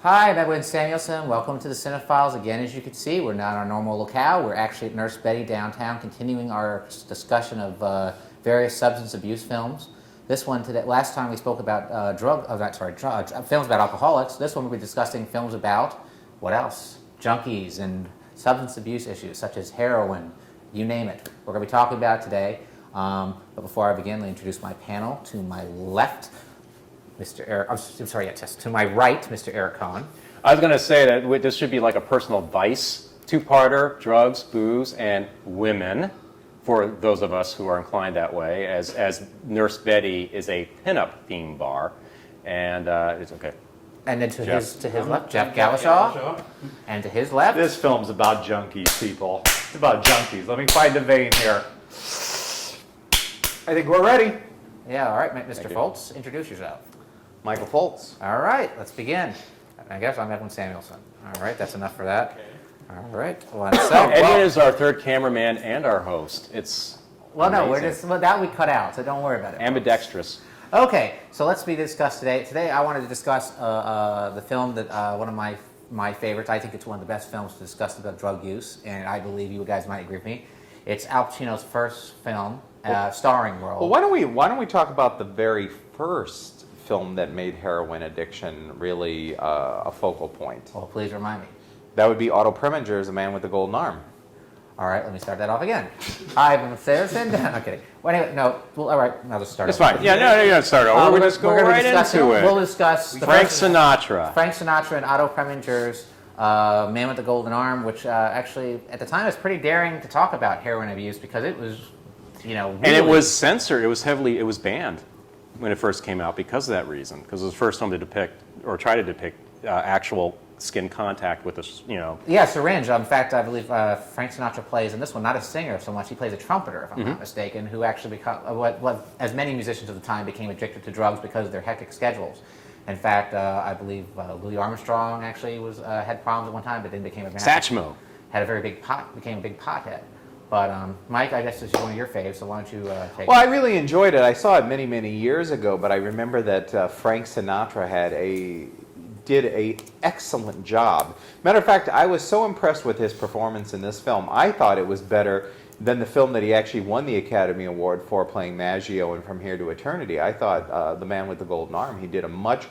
Hi, I'm Edwin Samuelson. Welcome to the Cinephiles. Again, as you can see, we're not in our normal locale. We're actually at Nurse Betty downtown, continuing our discussion of various substance abuse films. This one today. Last time we spoke about films about alcoholics. This one we'll be discussing films about what else? Junkies and substance abuse issues such as heroin, you name it. We're going to be talking about it today. But before I begin, let me introduce my panel. To my left, Mr. Eric. I'm sorry, yes. To my right, Mr. Eric Cohen. I was going to say that this should be like a personal vice two-parter: drugs, booze, and women. For those of us who are inclined that way, as Nurse Betty is a pinup theme bar, and it's okay. And then to his left, Jeff Galashaw. And to his left, This film's about junkies, people. It's about junkies. Let me find the vein here. I think we're ready. yeah, all right, Mr. Foltz, introduce yourself. Michael Foltz. All right, let's begin. I guess I'm Edwin Samuelson. All right, that's enough for that. Okay. All right. Edwin is our third cameraman and our host. It's amazing. That we cut out, so don't worry about it. Ambidextrous. Okay, so let's discuss today. Today I wanted to discuss the film that one of my favorites. I think it's one of the best films to discuss about drug use, and I believe you guys might agree with me. It's Al Pacino's first film, starring role. Well, why don't we talk about the very first film that made heroin addiction really a focal point? Well, please remind me. That would be Otto Preminger's A Man with the Golden Arm. All right, let me start that off again. Hi, I'm Saracen. I'm kidding. Well, anyway, no. Well, all right, I'll just start. It's fine. Yeah, no, you don't start over. We'll just go right into it. We'll discuss Frank Sinatra. Frank Sinatra and Otto Preminger's Man with the Golden Arm, which actually at the time was pretty daring to talk about heroin abuse because it was, really... And it was censored. It was banned when it first came out because of that reason. Because it was the first film to depict or try to depict actual skin contact with a, Yeah, syringe. In fact, I believe Frank Sinatra plays in this one not a singer so much. He plays a trumpeter, if I'm not mistaken, who actually as many musicians of the time became addicted to drugs because of their hectic schedules. In fact, I believe Louis Armstrong actually had problems at one time, but then became a Satchmo. Had a very big became a big pothead. But Mike, I guess this is one of your faves, so why don't you take Well, it? I really enjoyed it. I saw it many, many years ago, but I remember that Frank Sinatra did an excellent job. Matter of fact, I was so impressed with his performance in this film. I thought it was better than the film that he actually won the Academy Award for, playing Maggio in From Here to Eternity. I thought The Man with the Golden Arm, he did a much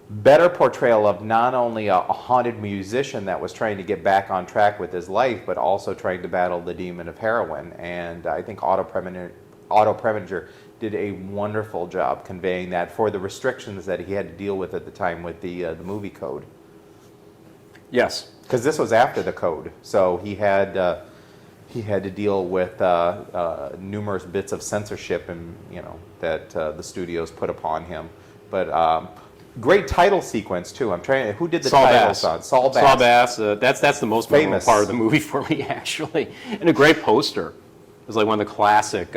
better portrayal of not only a haunted musician that was trying to get back on track with his life, but also trying to battle the demon of heroin. And I think Otto Preminger did a wonderful job conveying that for the restrictions that he had to deal with at the time with the movie code. Yes. Because this was after the code, so he had to deal with numerous bits of censorship and that the studios put upon him. But great title sequence too. Who did the titles on? Saul Bass. Saul Bass. That's the most memorable Famous. part of the movie for me, actually, and a great poster. It was like one of the classic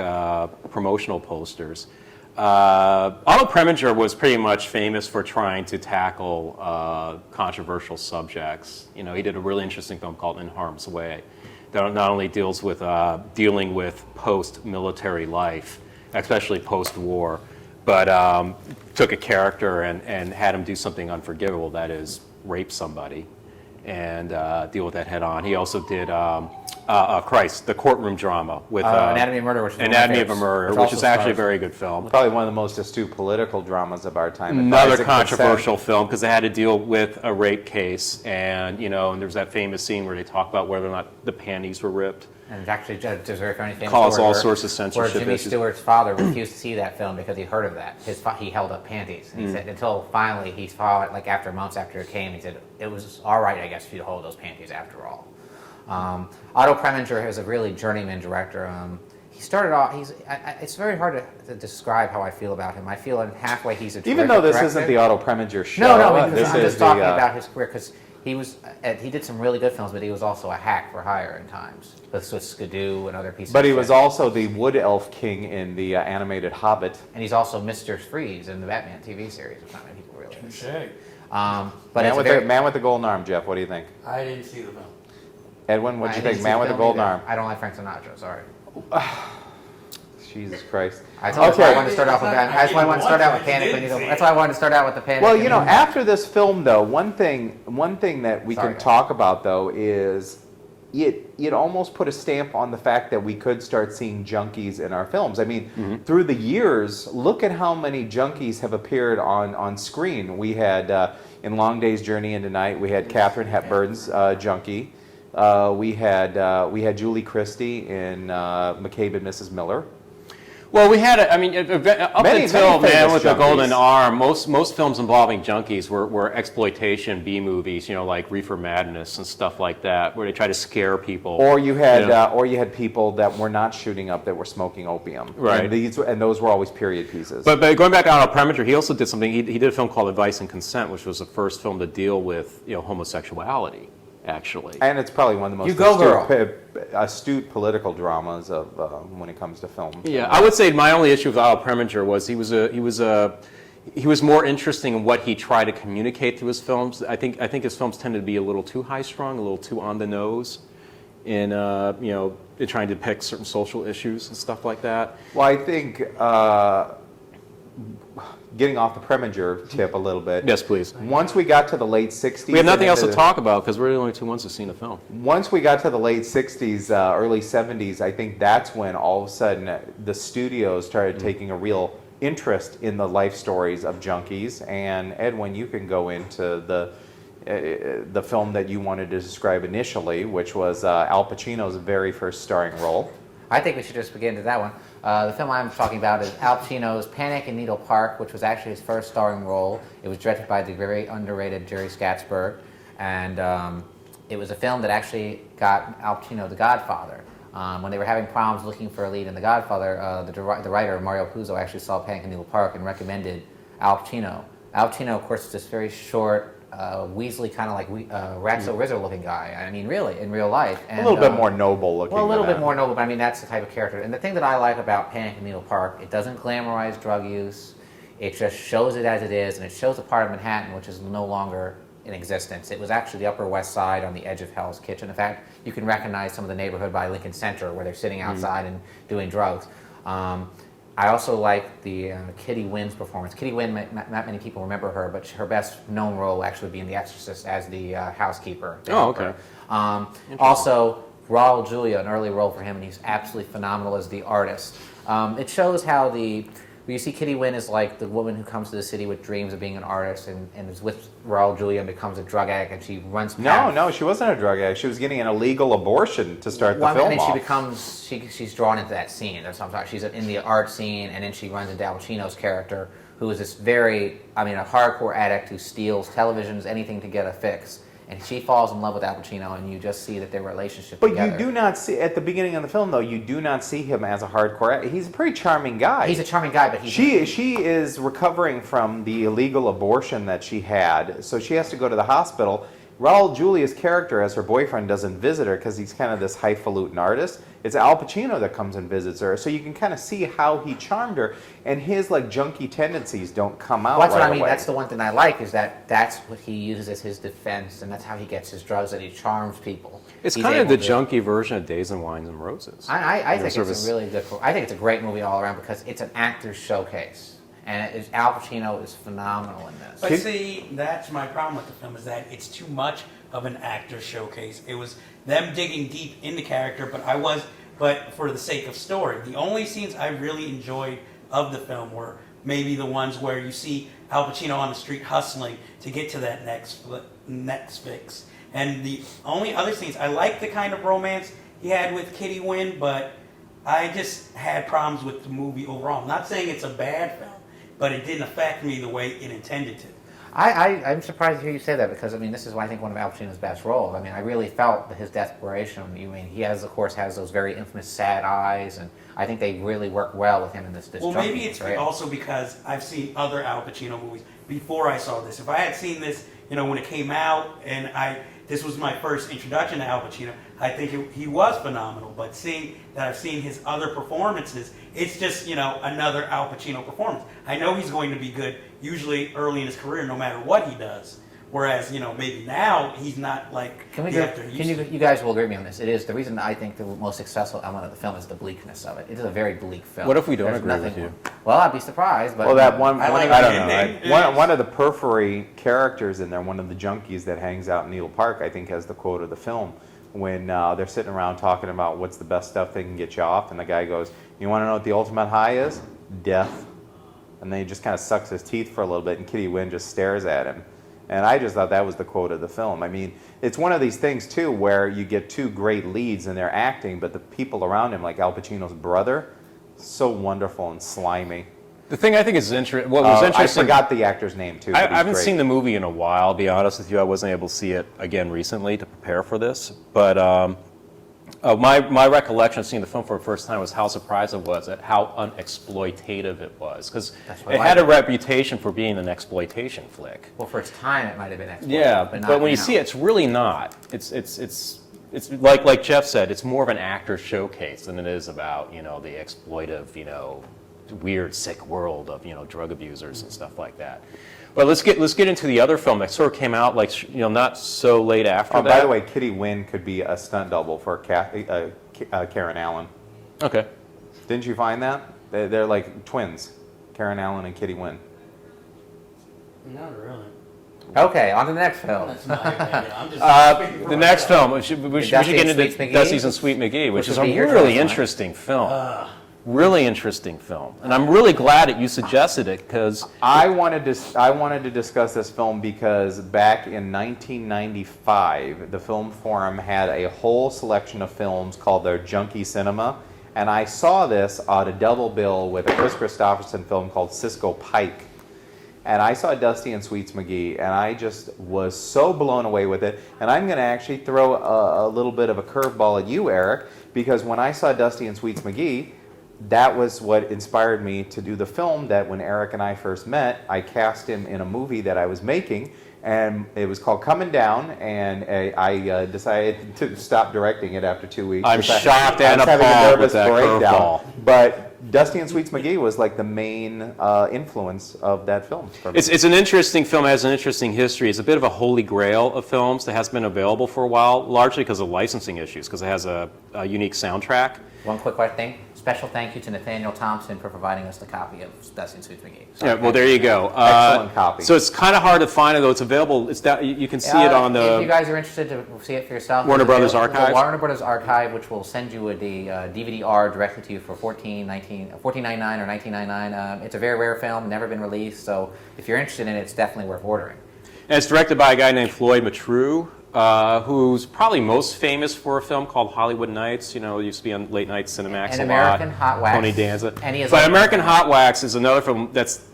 promotional posters. Otto Preminger was pretty much famous for trying to tackle controversial subjects. He did a really interesting film called In Harm's Way that not only deals with dealing with post-military life, especially post-war, but took a character and had him do something unforgivable, that is, rape somebody, and deal with that head on. He also did the courtroom drama with Anatomy of Murder, which is actually a very good film. Probably one of the most astute political dramas of our time. Another controversial film because they had to deal with a rape case, and and there's that famous scene where they talk about whether or not the panties were ripped. And actually, there's a very funny famous Caused story all sorts of censorship where Jimmy issues. Stewart's father refused to see that film because he heard of that. He held up panties. And he said until finally he saw it, like after it came, he said it was all right, I guess, for you to hold those panties after all. Otto Preminger is a really journeyman director. He started off. It's very hard to describe how I feel about him. I feel in halfway he's a terrific Even though this director. isn't the Otto Preminger show. No, I'm this just is talking about his career because he did some really good films, but he was also a hack for hire in times. With Skidoo and other pieces. But he of was shit. also the Wood Elf King in the animated Hobbit. And he's also Mr. Freeze in the Batman TV series, which not many people realize. Okay. But Man with the Golden Arm, Jeff, what do you think? I didn't see the film. Edwin, what do you think? Man with the Golden Arm. I don't like Frank Sinatra, sorry. Jesus Christ. That's why I wanted to Okay. start off with that. That's why I wanted to start out with Panic at Needle. That's why I wanted to start out with the Panic. Well, at you know, Needle- after this film, though, one thing that we Sorry, can guys. talk about, though, is it almost put a stamp on the fact that we could start seeing junkies in our films. I mean, through the years, look at how many junkies have appeared on screen. We had in Long Day's Journey into Night, we had Katharine Hepburn's junkie. We had Julie Christie in McCabe and Mrs. Miller. Well, we had, I mean, up Many until famous Man with the junkies. Golden Arm, most films involving junkies were exploitation B movies, you know, like Reefer Madness and stuff like that, where they try to scare people. Or you had Yeah. or you had people that were not shooting up, that were smoking opium. Right. And those were always period pieces. But going back to Otto Preminger, he also did something. He did a film called Advice and Consent, which was the first film to deal with, you know, homosexuality, actually. And it's probably one of the most You go, girl. astute political dramas of when it comes to film. Yeah, I would say my only issue with Otto Preminger was he was more interesting in what he tried to communicate through his films. I think his films tended to be a little too high-strung, a little too on the nose, in you know, in trying to depict certain social issues and stuff like that. Well, I think getting off the Preminger tip a little bit. Yes, please. Once we got to the late 60s. We have nothing and else to into the- talk about because we're the only two ones who've seen the film. Once we got to the late 60s, early 70s, I think that's when all of a sudden the studios started taking a real interest in the life stories of junkies. And Edwin, you can go into the film that you wanted to describe initially, which was Al Pacino's very first starring role. I think we should just begin to that one. The film I'm talking about is Al Pacino's Panic in Needle Park, which was actually his first starring role. It was directed by the very underrated Jerry Schatzberg, and it was a film that actually got Al Pacino The Godfather. When they were having problems looking for a lead in The Godfather, the writer, Mario Puzo, actually saw Panic in Needle Park and recommended Al Pacino. Al Pacino, of course, is this very short, Weasley kind of like Ratso Rizzo looking guy. I mean, really, in real life. And, A little bit more noble looking. well, a little than bit that. more noble, but I mean, that's the type of character. And the thing that I like about Panic in Needle Park, it doesn't glamorize drug use. It just shows it as it is, and it shows a part of Manhattan which is no longer in existence. It was actually the Upper West Side on the edge of Hell's Kitchen. In fact, you can recognize some of the neighborhood by Lincoln Center where they're sitting outside and doing drugs. I also like the Kitty Wynn's performance. Kitty Wynn, not many people remember her, but her best known role will actually be in The Exorcist as the housekeeper. the Oh, helper. okay. Also, Raul Julia, an early role for him, and he's absolutely phenomenal as the artist. It shows how you see Kitty Wynn is like the woman who comes to the city with dreams of being an artist and is with Raul Julia and becomes a drug addict, and she runs No, she wasn't a drug addict. She was getting an illegal abortion to start the well, film and then off. she becomes she's drawn into that scene. That's what I'm talking. She's in the art scene, and then she runs into Al Pacino's character, who is this very, a hardcore addict who steals televisions, anything to get a fix. And she falls in love with Al Pacino, and you just see that their relationship But together. you do not see, at the beginning of the film, though, you do not see him as a hardcore. He's a pretty charming guy. He's a charming guy, but he's She is recovering from the illegal abortion that she had, so she has to go to the hospital. Raul Julia's character, as her boyfriend, doesn't visit her because he's kind of this highfalutin artist. It's Al Pacino that comes and visits her, so you can kind of see how he charmed her, and his like junkie tendencies don't come out. Well, that's right what I mean. away. That's the one thing I like is that's what he uses as his defense, and that's how he gets his drugs. That he charms people. It's He's kind of able the to- junkie version of Days and Wines and Roses. I think Sort of it's a really good. I think it's a great movie all around because it's an actor's showcase, and Al Pacino is phenomenal in this. But see, that's my problem with the film is that it's too much of an actor showcase. It was them digging deep into character, but for the sake of story. The only scenes I really enjoyed of the film were maybe the ones where you see Al Pacino on the street hustling to get to that next fix. And the only other scenes, I like the kind of romance he had with Kitty Wynn, but I just had problems with the movie overall. I'm not saying it's a bad film, but it didn't affect me the way it intended to. I'm surprised to hear you say that because this is I think one of Al Pacino's best roles. I really felt his desperation. He of course has those very infamous sad eyes, and I think they really work well with him in this. Well, junkie maybe it's portrayal. also because I've seen other Al Pacino movies before I saw this. If I had seen this, when it came out, and this was my first introduction to Al Pacino, I think he was phenomenal. But seeing that I've seen his other performances, it's just another Al Pacino performance. I know he's going to be good, usually early in his career, no matter what he does. Whereas, maybe now he's not like Can we the go, actor he can used you, to. you guys will agree with me on this. It is the reason I think the most successful element of the film is the bleakness of it. It is a very bleak film. What if we don't There's agree nothing with you? Well, I'd be surprised, but Well, that one, I like I the don't know. ending. One of the periphery characters in there, one of the junkies that hangs out in Needle Park, I think has the quote of the film when they're sitting around talking about what's the best stuff they can get you off, and the guy goes, "You want to know what the ultimate high is? Death." And then he just kind of sucks his teeth for a little bit, and Kitty Wynn just stares at him. And I just thought that was the quote of the film. I mean, it's one of these things, too, where you get two great leads and they're acting, but the people around him, like Al Pacino's brother, so wonderful and slimy. The thing I think is what was I interesting. forgot the actor's name, too. I but he's haven't great. seen the movie in a while. I'll be honest with you, I wasn't able to see it again recently to prepare for this. But my recollection of seeing the film for the first time was how surprised I was at how unexploitative it was, because That's what it I had a like. reputation for being an exploitation flick. well, for its time, it might have been exploited. Yeah, but, not but when you now. see it, it's really not. It's like Jeff said, it's more of an actor showcase than it is about the exploitive weird sick world of drug abusers and stuff like that. But let's get into the other film that sort of came out not so late after Oh, that. by the way, Kitty Wynn could be a stunt double for Karen Allen. Okay. Didn't you find that? They're like twins, Karen Allen and Kitty Wynn. Not really. Okay, on to the next film. That's my opinion. I'm just The next film, we should Dusty get and into Sweet McGee? Dusty's and Sweet McGee, which Which is would a be your really choice, right? interesting film. Really interesting film, and I'm really glad that you suggested it because I wanted to discuss this film because back in 1995, the Film Forum had a whole selection of films called their Junkie Cinema, and I saw this on a double bill with a Chris Christopherson film called Cisco Pike. And I saw Dusty and Sweets McGee, and I just was so blown away with it. And I'm going to actually throw a little bit of a curveball at you, Eric, because when I saw Dusty and Sweets McGee, that was what inspired me to do the film that when Eric and I first met, I cast him in a movie that I was making, and it was called Coming Down, and I decided to stop directing it after 2 weeks. I'm because shocked I and was having a appalled nervous with that breakdown. curveball. But Dusty and Sweets McGee was like the main influence of that film. for me. it's an interesting film. It has an interesting history. It's a bit of a holy grail of films that has been available for a while, largely because of licensing issues, because it has a unique soundtrack. One quick thing. Special thank you to Nathaniel Thompson for providing us the copy of Dusty and Sweet McGee. So Yeah, well, there you go. Excellent copy. So it's kind of hard to find it, though. It's available. It's down, you can see it on If you the. guys are interested to see it for yourself, Warner it's Brothers available- Archive? the Warner Brothers Archive, which will send you a DVD-R directly to you for $14.99 or $19.99. It's a very rare film, never been released. So if you're interested in it, it's definitely worth ordering. And it's directed by a guy named Floyd Matrew, who's probably most famous for a film called Hollywood Nights. It used to be on late night Cinemax And a American lot. Hot Wax. Tony Danza. And he is But like- American Hot Wax is another film that's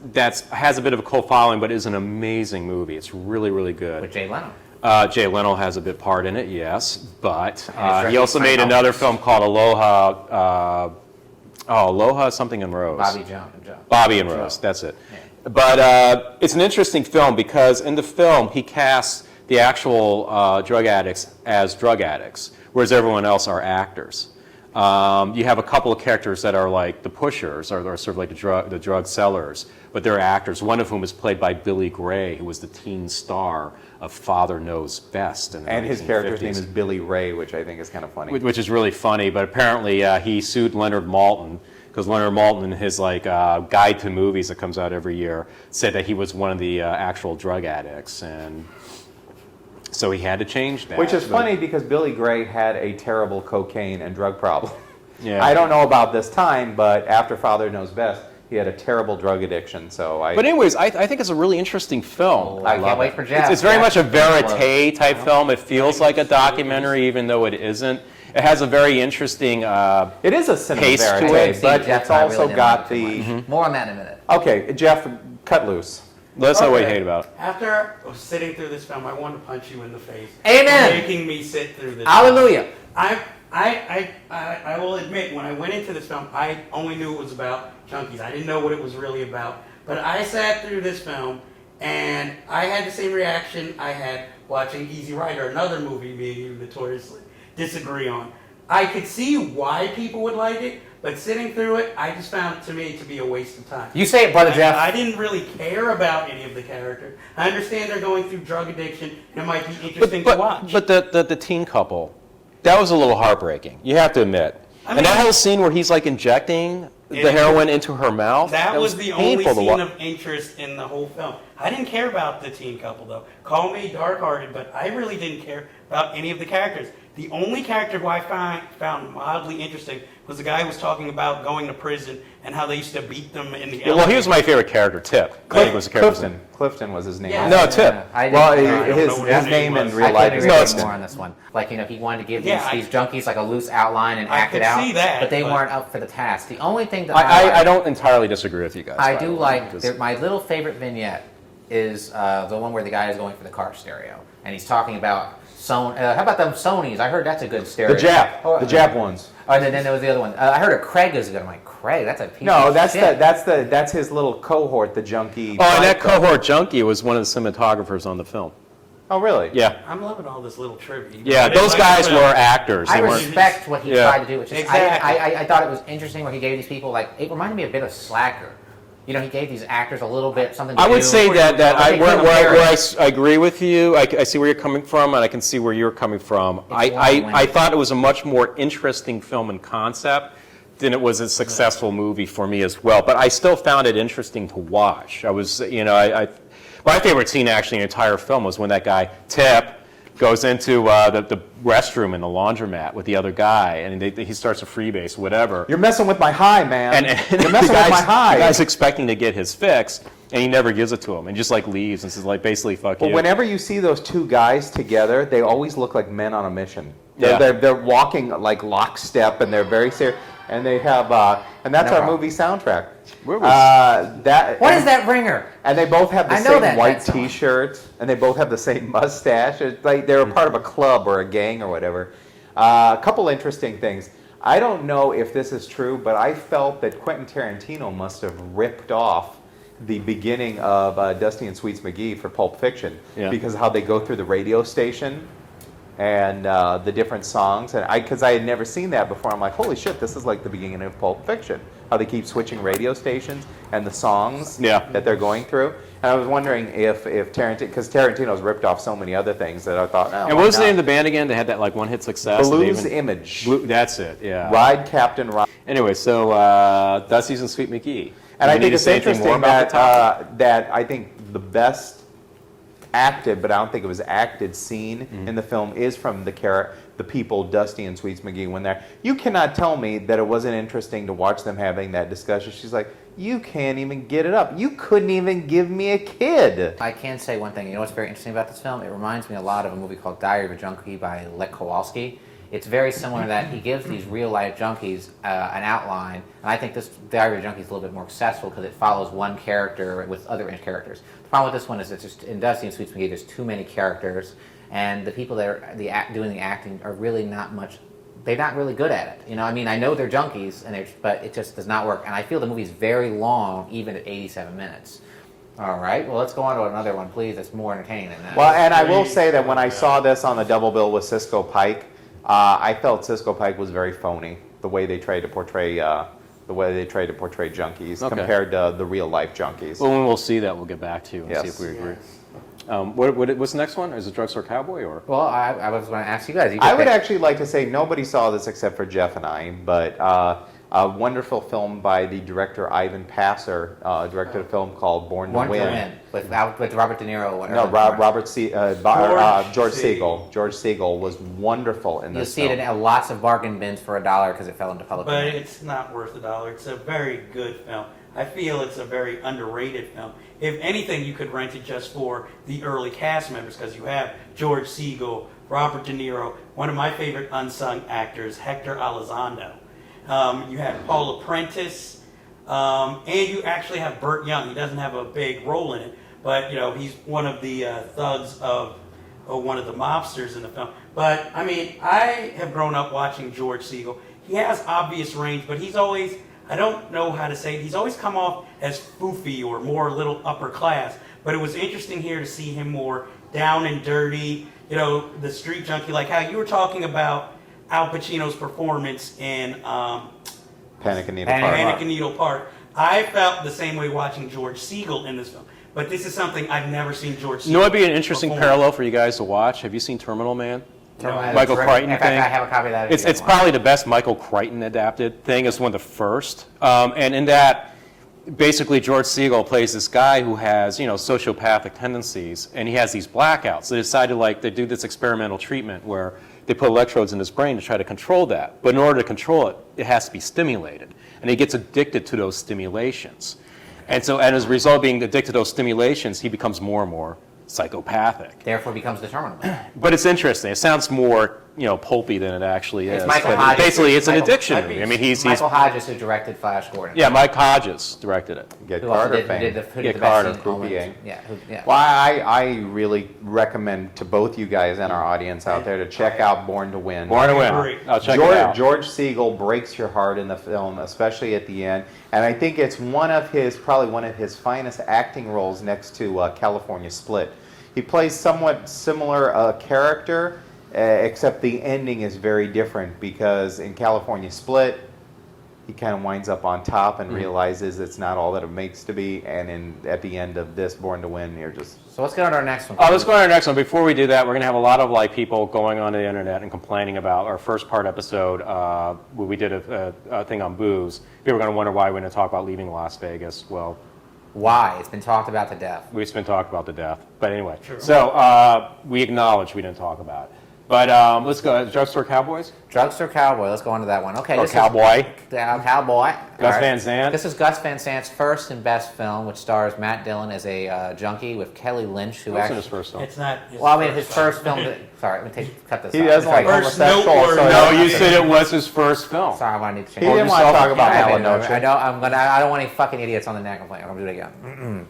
has a bit of a cult following, but is an amazing movie. It's really, really good. With Jay Leno. Jay Leno has a bit part in it, yes, but And it's he also made directed by another film called Aloha. Aloha something and Rose. Bobby Jones. Bobby and Rose, that's it. But it's an interesting film because in the film he casts the actual drug addicts as drug addicts, whereas everyone else are actors. You have a couple of characters that are like the pushers, or sort of like the drug sellers, but they're actors. One of whom is played by Billy Gray, who was the teen star of Father Knows Best in the And his 1950s. character's name is Billy Ray, which I think is kind of funny. Which is really funny, but apparently he sued Leonard Maltin because Leonard Maltin, in his guide to movies that comes out every year, said that he was one of the actual drug addicts, and so he had to change that. Which is But- funny because Billy Gray had a terrible cocaine and drug problem. Yeah. I don't know about this time, but after Father Knows Best, he had a terrible drug addiction. So But anyways, I think it's a really interesting film. I can't wait for Jeff. It's very Jeff, much a Jeff, verite type film. It feels like a documentary, even though it isn't. It has a very interesting. it is a cinema Taste to verite, it. but Jeff it's and I also really didn't got like too the. much. More on that in a minute. Okay, Jeff, cut loose. Let us know what you Okay. hate about it. After sitting through this film, I want to punch you in the face. Amen. For making me sit through this. Hallelujah. I will admit, when I went into this film, I only knew it was about junkies. I didn't know what it was really about. But I sat through this film, and I had the same reaction I had watching Easy Rider, another movie me and you notoriously disagree on. I could see why people would like it, but sitting through it, I just found it to me to be a waste of time. You say it, Brother Jeff. I didn't really care about any of the characters. I understand they're going through drug addiction, and it might be interesting to watch. But the teen couple, that was a little heartbreaking. You have to admit. I mean, and that whole scene where he's like injecting the heroin into her mouth. That was the only painful to scene wa- of interest in the whole film. I didn't care about the teen couple, though. Call me dark-hearted, but I really didn't care about any of the characters. The only character who I found mildly interesting was the guy who was talking about going to prison and how they used to beat them in the Yeah, well, he was my favorite character, Tip. I think was the character. Clifton was his name. Yeah. No, Tip. I didn't- Well, I don't his, know what his his name name in was. real I life couldn't is agree No, with it's- you more on this one. Like, he wanted to give Yeah, these junkies like a loose outline and I act it could out, see that, but they but- weren't up for the task. The only thing that I don't entirely disagree with you guys. I by the do way, like because- my little favorite vignette is the one where the guy is going for the car stereo and he's talking about how about them Sonys? I heard that's a good stereo. the Jap, Oh, the Jap ones. Oh, and then there was the other one. I heard a Craig is good. I'm like, Craig, that's a piece No, of that's shit. that's his little cohort, the junkie. Oh, and that fight club. cohort junkie was one of the cinematographers on the film. Oh, really? Yeah. I'm loving all this little trivia. Yeah, I didn't those like guys the were film. actors. I They weren't. respect what he Yeah. tried to do. It's just, Exactly. I thought it was interesting where he gave these people, like, it reminded me a bit of Slacker. You know, he gave these actors a little bit something to I do. would say that But I, they where, couldn't where, bear where it. I agree with you. I see where you're coming from, and I can see where you're coming from. I long-winded. thought it was a much more interesting film in concept than it was a successful movie for me as well. But I still found it interesting to watch. I was, you know, my favorite scene actually in the entire film was when that guy, Tip, goes into the restroom in the laundromat with the other guy, and he starts a freebase, whatever. You're messing with my high, man. And You're messing with my high. the guy's expecting to get his fix, and he never gives it to him, and just like leaves and says like basically fuck But you. whenever you see those two guys together, they always look like men on a mission. Yeah. They're walking like lockstep, and they're very serious. And they have, and that's No our problem. movie soundtrack. Where was- What is that ringer? And they both have the I know same that white song. T-shirt, and they both have the same mustache. It's like they're a part of a club or a gang or whatever. A couple interesting things. I don't know if this is true, but I felt that Quentin Tarantino must have ripped off the beginning of Dusty and Sweets McGee for Pulp Fiction Yeah. because of how they go through the radio station and the different songs. And because I had never seen that before, I'm like, holy shit, this is like the beginning of Pulp Fiction. How they keep switching radio stations and the songs Yeah. that they're going through. And I was wondering if Tarantino, because Tarantino's ripped off so many other things that I thought, oh, and what was the name of the band again? They had that like one-hit success. and they Blues even- Image. That's it. Yeah. Ride Captain Ride. Anyway, so Dusty's and Sweet McGee. And Do I we need think to it's say anything more interesting about the topic? that I think the best acted, but I don't think it was acted scene in the film is from the people, Dusty and Sweets McGee, when they're. You cannot tell me that it wasn't interesting to watch them having that discussion. She's like, you can't even get it up. You couldn't even give me a kid. I can say one thing. You know what's very interesting about this film? It reminds me a lot of a movie called Diary of a Junkie by Lech Kowalski. It's very similar in that he gives these real-life junkies an outline, and I think this Diary of a Junkie is a little bit more successful because it follows one character with other characters. The problem with this one is it's just in Dusty and Sweets McGee, there's too many characters, and the people that are doing the acting are really not much. They're not really good at it. You know, I mean, I know they're junkies, but it just does not work. And I feel the movie's very long, even at 87 minutes. All right, well, let's go on to another one, please. That's more entertaining than that. Well, and I will say that when I saw this on the double bill with Cisco Pike, I felt Cisco Pike was very phony. The way they tried to portray, junkies Okay. compared to the real life junkies. Well, when we'll see that, we'll get back to you and see Yes. if we agree. What's the next one? Is it Drugstore Cowboy or? Well, I was going to ask you guys. You I could would pick- actually like to say nobody saw this except for Jeff and I, but a wonderful film by the director Ivan Passer, directed a film called Born to Born to Win. Win with Robert De Niro. Or whatever. No, George Siegel. Siegel. George Siegel was wonderful in You'll this see film. it in lots of bargain bins for $1 because it fell into public. But domain. it's not worth $1. It's a very good film. I feel it's a very underrated film. If anything, you could rent it just for the early cast members because you have George Siegel, Robert De Niro, one of my favorite unsung actors, Hector Elizondo. You have Paula Prentice, and you actually have Burt Young. He doesn't have a big role in it, but you know he's one of the thugs of one of the mobsters in the film. But I mean, I have grown up watching George Siegel. He has obvious range, but he's always, I don't know how to say it, he's always come off as foofy or more a little upper class. But it was interesting here to see him more down and dirty, you know, the street junkie, like how you were talking about Al Pacino's performance in Panic at Needle Panic Park. Panic at Needle Park. I felt the same way watching George Segal in this film. But this is something I've never seen George Segal. You know what would be an interesting perform. parallel for you guys to watch? Have you seen Terminal Man? Terminator. Michael Crichton In fact, thing? I have a copy of that. if It's you it's want. probably the best Michael Crichton adapted thing. It's one of the first. And in that, basically George Segal plays this guy who has, sociopathic tendencies, and he has these blackouts. They decided they do this experimental treatment where they put electrodes in his brain to try to control that. But in order to control it, it has to be stimulated. And he gets addicted to those stimulations. And so, and as a result of being addicted to those stimulations, he becomes more and more psychopathic. Therefore becomes the Terminal Man. But it's interesting. It sounds more, pulpy than it actually is. It's Michael But Hodges. basically, it's an Michael- addiction movie. I mean, he's Michael Hodges, who directed Flash Gordon. yeah, Mike Hodges directed it. Get Who also Carter did, fame. who did the, who Get did the best Carter, in Croupier. Owen. Yeah, yeah. Well, I really recommend to both you guys and our audience out there to check out Born to Win. Born to Win. Great. I'll check George, it out. George Segal breaks your heart in the film, especially at the end, and I think it's probably one of his finest acting roles next to California Split. He plays somewhat similar character, except the ending is very different because in California Split, he kind of winds up on top and realizes it's not all that it makes to be, and at the end of this Born to Win, you're just So let's get on to our next one. Let's go on to our next one. Before we do that, we're going to have a lot of people going on the internet and complaining about our first part episode where we did a thing on booze. People are going to wonder why we didn't talk about leaving Las Vegas. Well, Why? It's been talked about to death. we've been talked about to death. But anyway, Sure. so we acknowledge we didn't talk about it. But let's go. Drugstore Cowboys? Drugstore Cowboy. Let's go on to that one. Okay. Or this Cowboy? Cowboy. Gus All Van Sant? This is Gus Van Sant's first and best film, which stars Matt Dillon as a junkie with Kelly Lynch, who That wasn't actually. his first film. It's not. Well, I mean, his first film. Sorry, let me cut this. he off. doesn't like Sorry. First homosexual. noteworthy- So No, you said it was his first film. Sorry, I want to need to change. He didn't want to talk about I Malinoche. know. I don't want any fucking idiots on the net complaining. I'm gonna do it again.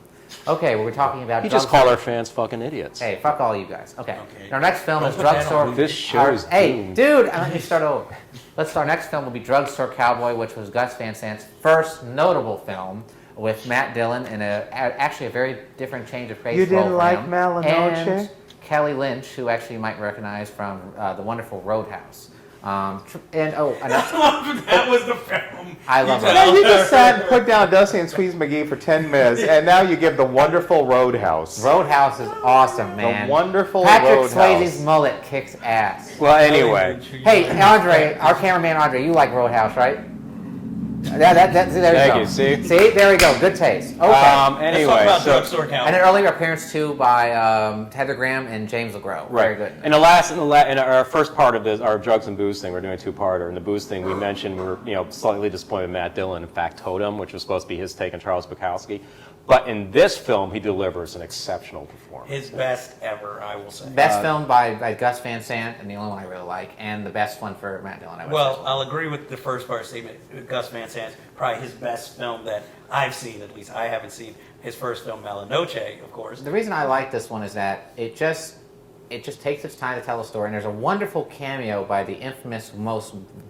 Okay, well, we're talking about. You just Drugstore- call our fans fucking idiots. Hey, fuck all you guys. Okay. Okay. Our next film Don't is put that Drugstore. on. This show is Hey, doomed. dude, let me start over. Our next film will be Drugstore Cowboy, which was Gus Van Sant's first notable film with Matt Dillon in actually a very different change of pace. You didn't role for like him. Malinoche? And Kelly Lynch, who actually you might recognize from the wonderful Roadhouse. Another, That was the film. I love You it. Yeah, tell you her. just sat and put down Dusty and Squeeze McGee for 10 minutes, and now you give the wonderful Roadhouse. Roadhouse is awesome, man. The wonderful Patrick Roadhouse. Swayze's mullet kicks ass. Well, anyway. Hey, Andre, our cameraman Andre, you like Roadhouse, right? There you Thank go. you, see? See, there we go. Good taste. Okay. Let's talk Anyway, about so Drugstore Cowboy. And an earlier appearance too by Heather Graham and James LeGros. Very good. In our first part of this, our drugs and booze thing, we're doing a two-parter. In the booze thing, we mentioned we were, slightly disappointed with Matt Dillon in Factotum, which was supposed to be his take on Charles Bukowski. But in this film, he delivers an exceptional performance. His best ever, I will say. Best film by Gus Van Sant, and the only one I really like, and the best one for Matt Dillon. I would Well, say. I'll agree with the first part statement. Gus Van Sant's probably his best film that I've seen, at least. I haven't seen his first film, Malinoche, of course. The reason I like this one is that it just takes its time to tell a story, and there's a wonderful cameo by the infamous,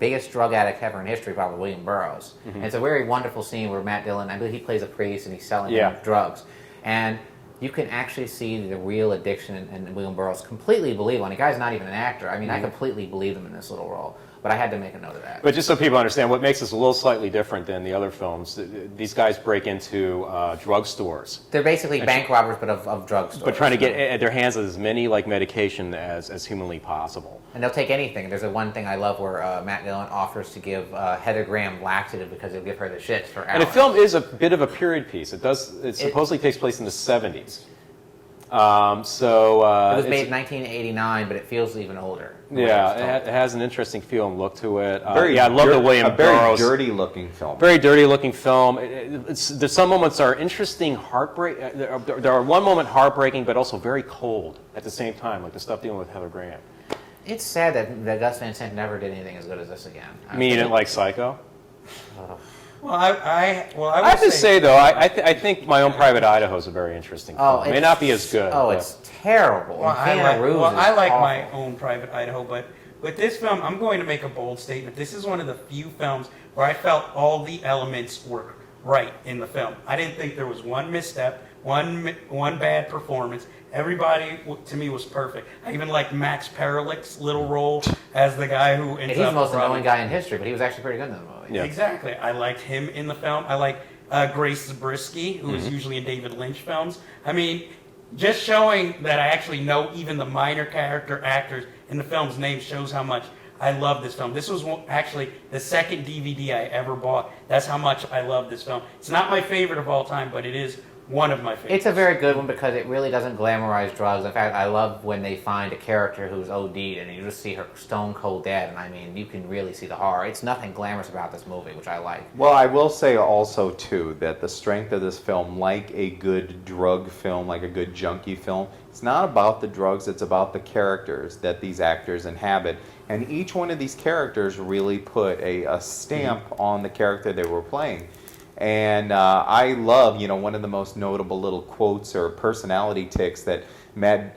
biggest drug addict ever in history, probably William Burroughs. And it's a very wonderful scene where Matt Dillon, I believe he plays a priest, and he's selling drugs, and you can actually see the real addiction in William Burroughs. Completely believe him. The guy's not even an actor. I mean, I completely believe him in this little role, but I had to make a note of that. But just so people understand, what makes this a little slightly different than the other films, these guys break into drugstores. They're basically bank robbers, but of drugstores. But trying to get at their hands as many medication as humanly possible. And they'll take anything. There's one thing I love where Matt Dillon offers to give Heather Graham laxative because he'll give her the shits for hours. And the film is a bit of a period piece. It supposedly takes place in the 70s. It was it's- made in 1989, but it feels even older. Yeah, it has an interesting feel and look to it. I love dir- the William a very Burroughs. dirty-looking film. Very dirty-looking film. There's some moments that are interesting, heartbreak. There are one moment heartbreaking, but also very cold at the same time, like the stuff dealing with Heather Graham. It's sad that Gus Van Sant never did anything as good as this again. I mean, you didn't like Psycho? Well, I I have to say, though, I think My Own Private Idaho is a very interesting film. It may not be as good. Oh, but- it's terrible. Well, And Keanu Reeves is I like awful. My Own Private Idaho, but with this film, I'm going to make a bold statement. This is one of the few films where I felt all the elements were right in the film. I didn't think there was one misstep, one bad performance. Everybody to me was perfect. I even liked Max Perlick's little role as the guy who ends He's the up most running. annoying guy in history, but he was actually pretty good in the movie. Yeah. Exactly. I liked him in the film. I like Grace Zabriskie, who is usually in David Lynch films. I mean, just showing that I actually know even the minor character actors in the film's name shows how much I love this film. This was actually the second DVD I ever bought. That's how much I love this film. It's not my favorite of all time, but it is one of my favorites. It's a very good one because it really doesn't glamorize drugs. In fact, I love when they find a character who's OD'd and you just see her stone cold dead, and I mean, you can really see the horror. It's nothing glamorous about this movie, which I like. Well, I will say also, too, that the strength of this film, like a good drug film, like a good junkie film, it's not about the drugs, it's about the characters that these actors inhabit. And each one of these characters really put a stamp on the character they were playing. And I love, you know, one of the most notable little quotes or personality tics that Matt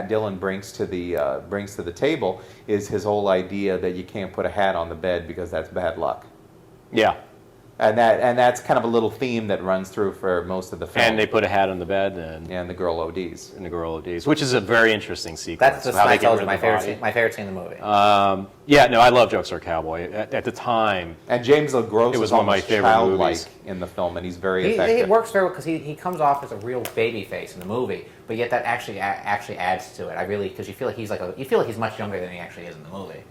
Dillon brings to the table is his whole idea that you can't put a hat on the bed because that's bad luck. Yeah. And that's kind of a little theme that runs through for most of the film. And they put a hat on the bed and the girl ODs. the girl ODs, which is a very interesting sequence. That's just how they like get rid of my the favorite body. scene, my favorite scene in the movie. Yeah, no, I love Drugstore Cowboy. At the time, And James LaGrosse It was is one of my almost favorite childlike movies. in the film, and he's very He effective. works very well because he comes off as a real baby face in the movie, but yet that actually adds to it. I really, because you feel like he's much younger than he actually is in the movie.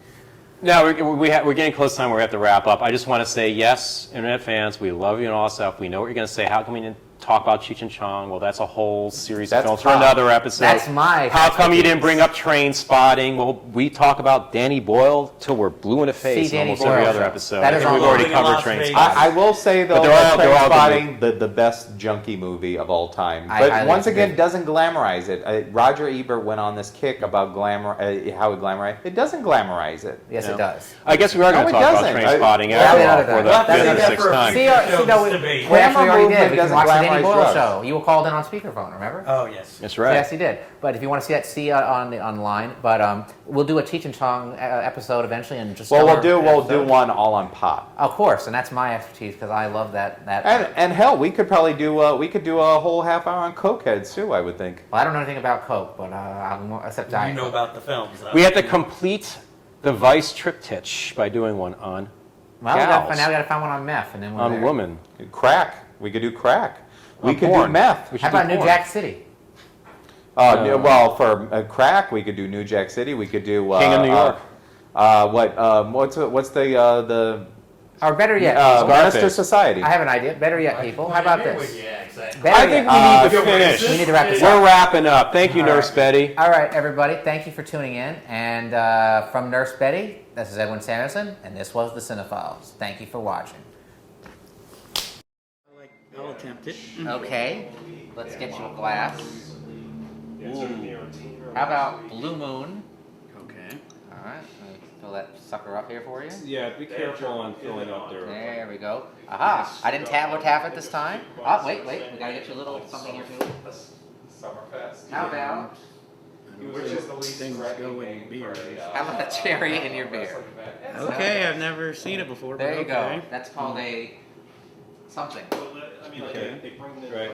now we're getting close to time where we have to wrap up. I just want to say, yes, Internet fans, we love you and all that stuff. We know what you're going to say. How come we didn't talk about Cheech and Chong? Well, that's a whole series of That's films for pop. another episode. That's my How come you expertise. didn't bring up Train Spotting? Well, we talk about Danny Boyle till we're blue in the face See in Danny almost every Boyle. other episode. That is and we've all already over. covered Las Train Vegas. Spotting. I will say though, But they're that all good Trainspotting, the best junkie movie of all time. I But highly once agree. again, doesn't glamorize it. Roger Ebert went on this kick about how it glamorized. It doesn't glamorize it. Yes, No. it does. I guess we are going No, to it talk about doesn't. Train Spotting Yeah, after yeah, all yeah. for the Well, fifth or that's sixth for- time. See, Show no, this debate. we actually already movement did. We can doesn't watch the Danny glamorize Boyle drugs. show. You were called in on speakerphone, remember? Oh yes. That's right. Yes, he did. But if you want to see that, see online. But we'll do a Cheech and Chong episode eventually, and just Well, stellar we'll do episode. one all on pop. Of course, and that's my expertise because I love that. And hell, we could probably do a whole half hour on Cokeheads too. I would think. Well, I don't know anything about Coke, but except You Diet know Coke. about the films. Though. We have to complete the Vice triptych by doing one on Well, gals. now we got to find one on meth, and then we're on there. woman. Crack. We could do crack. We On could do porn. meth. We should How about do New porn. Jack City? Well, for crack, we could do New Jack City. We could do King of New York. What's the Or better yet, Scarface. Monster Society? I have an idea. Better yet, people. How about this? Yeah, exactly. Better I think yet. we need to you're finish. racist. We need to wrap this We're up. wrapping up. Thank you, All Nurse right. Betty. All right, everybody. Thank you for tuning in. And from Nurse Betty, this is Edwin Sanderson, and this was the Cinephiles. Thank you for watching. I'll attempt it. Okay, let's get you a glass. How about Blue Moon? Okay. All right, let me fill that sucker up here for you. Yeah, be careful on filling up there. There we go. Aha! I didn't tap it this time. Oh, wait. We gotta get you a little something here too. Summerfest. How about Which is the least Things threatening go in name beer. for a, how about a cherry in your beer? Okay, I've never seen it before. There but you okay. go. That's called a something. Right.